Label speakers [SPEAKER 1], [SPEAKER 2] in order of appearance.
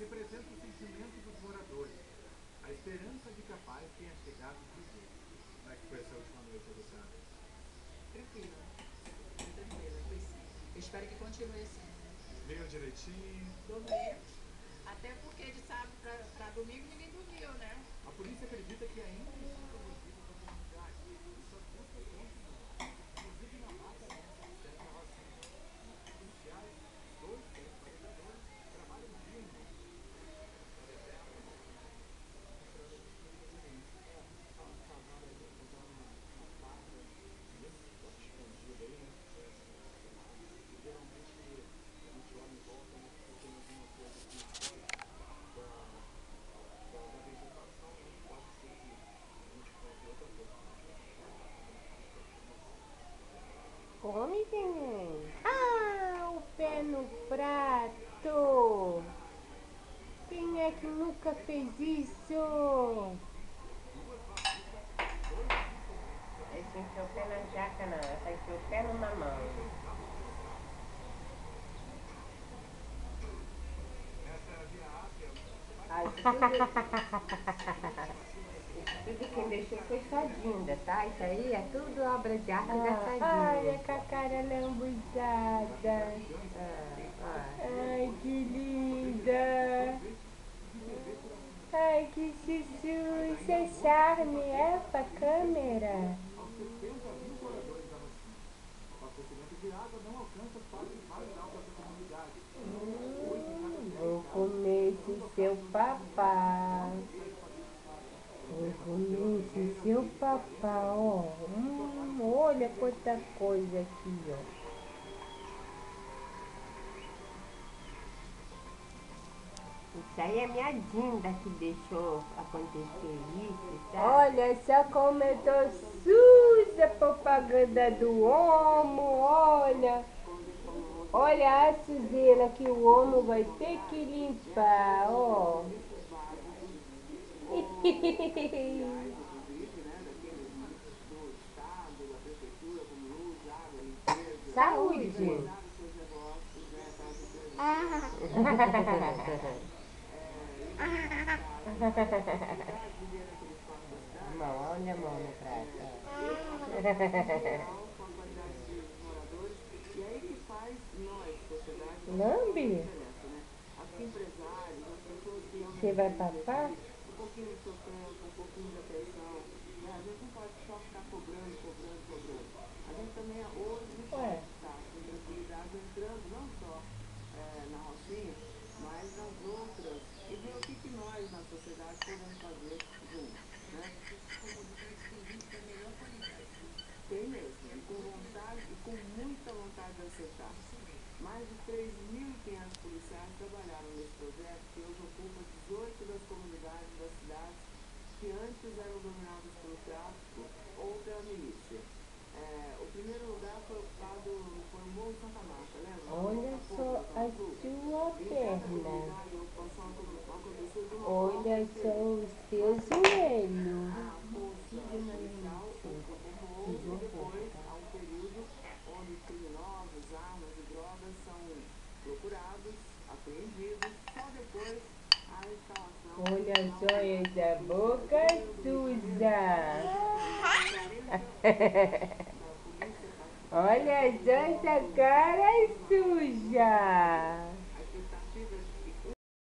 [SPEAKER 1] representa o sentimento dos moradores, a esperança de que a paz tenha chegado por Deus. Como é que foi essa última noite, educada?
[SPEAKER 2] Tranquila, bem tranquila, foi sim. Eu espero que continue assim.
[SPEAKER 1] Veio direitinho.
[SPEAKER 2] Dormir, até porque de sábado pra domingo ninguém dormiu, né?
[SPEAKER 1] A polícia acredita que ainda estão produzidas a comunidade e suas buscas continuam. Inclusive na mata serra da Rocinha. Os policiais, dois telespectadores, trabalham dia e noite.
[SPEAKER 3] Come, neném. Ah, o pé no prato. Quem é que nunca fez isso? Esse enfiou o pé na jaca, não. Essa enfiou o pé no mamão. Ai, tudo quem deixou foi Sadinda, tá? Isso aí é tudo obra de arte da Sadinda. Olha com a cara lambuzada. Ai, que linda. Ai, que chuchu. Isso é charme, é pra câmera.
[SPEAKER 1] Aos 70.000 moradores da Rocinha. O abastecimento de água não alcança quase várias altas da comunidade.
[SPEAKER 3] Vou comer esse seu papá. Vou comer esse seu papá, ó. Olha quanta coisa aqui, ó. Isso aí é minha Dinda que deixou acontecer isso, sabe? Olha só como eu tô suja, propaganda do Omo, olha. Olha a sujeira que o Omo vai ter que limpar, ó. Saúde! Mão, olha a mão no prato. Lambe? Você vai papar?
[SPEAKER 2] Um pouquinho do seu tempo, um pouquinho da atenção. Né? A gente não pode só ficar cobrando. A gente também hoje pode estar com tranquilidade entrando não só na Rocinha, mas nas outras, e ver o que nós na sociedade podemos fazer juntos. Né? Tem mesmo, e com vontade, e com muita vontade de acertar. Mais de 3.500 policiais trabalharam nesse projeto que hoje ocupa 18 das comunidades das cidades que antes eram dominadas pelo tráfico ou pela milícia. O primeiro lugar foi ocupado por Morro Santa Marta, lembra?
[SPEAKER 3] Olha só a sua perna. Olha só o seu joelho.
[SPEAKER 2] Depois, há um período onde criminosos, armas e drogas são procurados, apreendidos, só depois a instalação.
[SPEAKER 3] Olha só essa boca suja. Olha só essa cara suja.